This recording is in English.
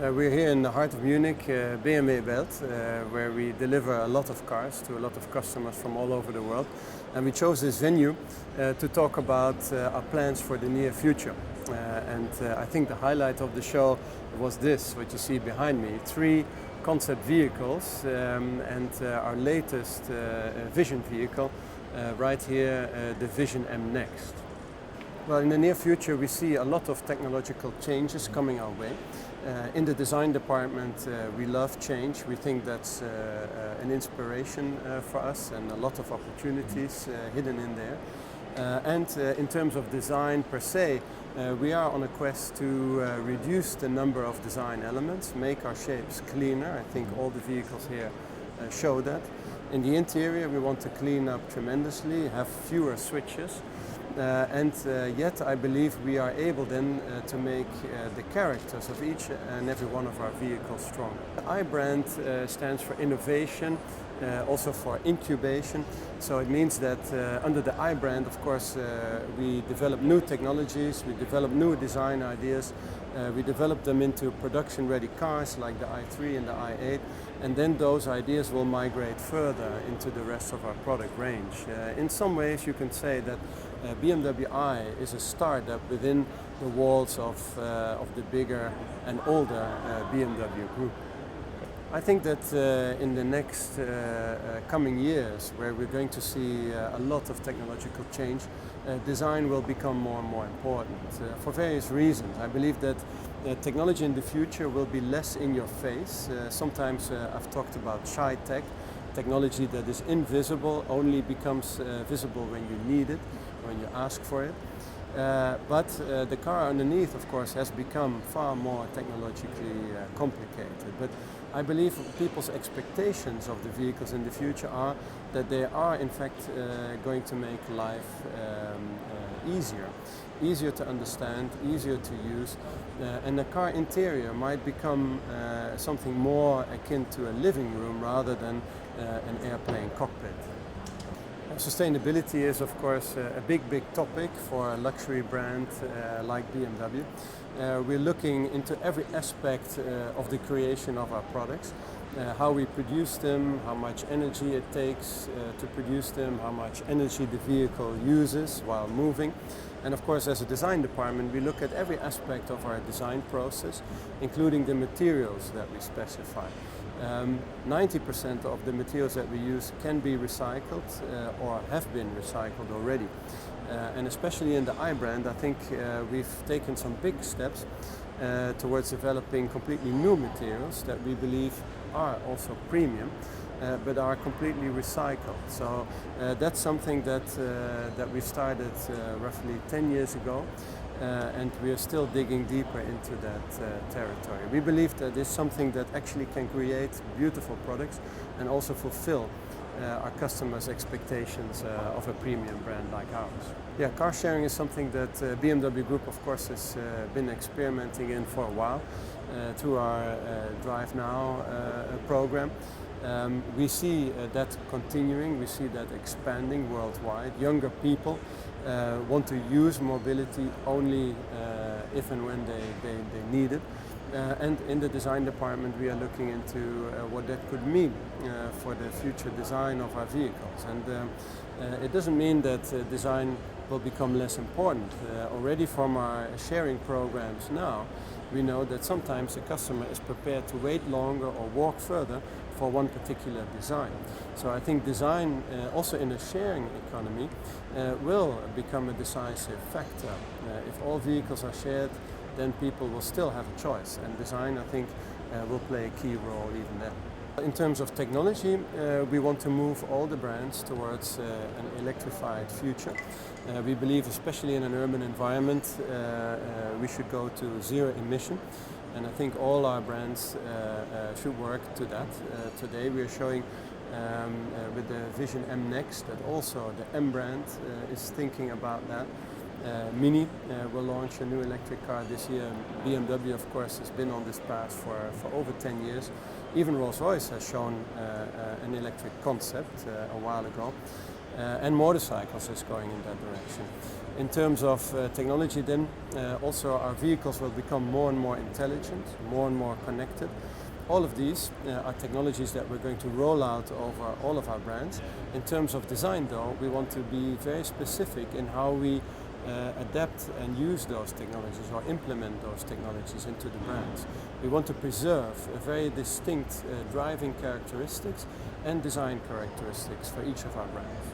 We're here in the heart of Munich, BMWBLOG, where we deliver a lot of cars to a lot of customers from all over the world. And we chose this venue to talk about our plans for the near future. I think the highlight of the show was this, what you see behind me, 3 concept vehicles and our latest vision vehicle right here, the Vision M Next. Well, in the near future we see a lot of technological changes coming our way. In the design department we love change. We think that's an inspiration for us and a lot of opportunities hidden in there. In terms of design per se, we are on a quest to reduce the number of design elements, make our shapes cleaner. I think all the vehicles here show that. In the interior we want to clean up tremendously, have fewer switches. Yet I believe we are able then to make the characters of each and every one of our vehicles strong. The I brand stands for innovation, also for incubation. So it means that under the I brand, of course, we develop new technologies, we develop new design ideas, we develop them into production-ready cars like the i3 and the i8, and then those ideas will migrate further into the rest of our product range. In some ways you can say that BMW i is a startup within the walls of the bigger and older BMW group. I think that in the next coming years, where we're going to see a lot of technological change, design will become more and more important for various reasons. I believe that technology in the future will be less in your face. Sometimes I've talked about shy tech, technology that is invisible, only becomes visible when you need it, when you ask for it. But the car underneath, of course, has become far more technologically complicated. But I believe people's expectations of the vehicles in the future are that they are in fact going to make life easier to understand, easier to use, and the car interior might become something more akin to a living room rather than an airplane cockpit. Sustainability is, of course, a big topic for a luxury brand like BMW. We're looking into every aspect of the creation of our products, how we produce them, how much energy it takes to produce them, how much energy the vehicle uses while moving. And of course, as a design department, we look at every aspect of our design process, including the materials that we specify. 90% of the materials that we use can be recycled or have been recycled already. And especially in the I brand, I think we've taken some big steps towards developing completely new materials that we believe are also premium, but are completely recycled. So that's something that we started roughly 10 years ago. And we are still digging deeper into that territory. We believe that it's something that actually can create beautiful products and also fulfill our customers' expectations of a premium brand like ours. Yeah, car sharing is something that BMW Group, of course, has been experimenting in for a while through our Drive Now program. We see that continuing, we see that expanding worldwide. Younger people want to use mobility only if and when they need it. And in the design department we are looking into what that could mean for the future design of our vehicles. And it doesn't mean that design will become less important. Already from our sharing programs now, we know that sometimes the customer is prepared to wait longer or walk further for one particular design. So I think design, also in a sharing economy, will become a decisive factor. If all vehicles are shared, then people will still have a choice, and design, I think, will play a key role even then. In terms of technology, we want to move all the brands towards an electrified future. We believe, especially in an urban environment, we should go to zero emission. And I think all our brands should work to that. Today we are showing with the Vision M Next that also the M brand is thinking about that. Mini will launch a new electric car this year. BMW, of course, has been on this path for over 10 years. Even Rolls-Royce has shown an electric concept a while ago. and motorcycles is going in that direction. In terms of technology then, also our vehicles will become more and more intelligent, more and more connected. All of these are technologies that we're going to roll out over all of our brands. In terms of design though, we want to be very specific in how we adapt and use those technologies or implement those technologies into the brands. We want to preserve a very distinct driving characteristics and design characteristics for each of our brands.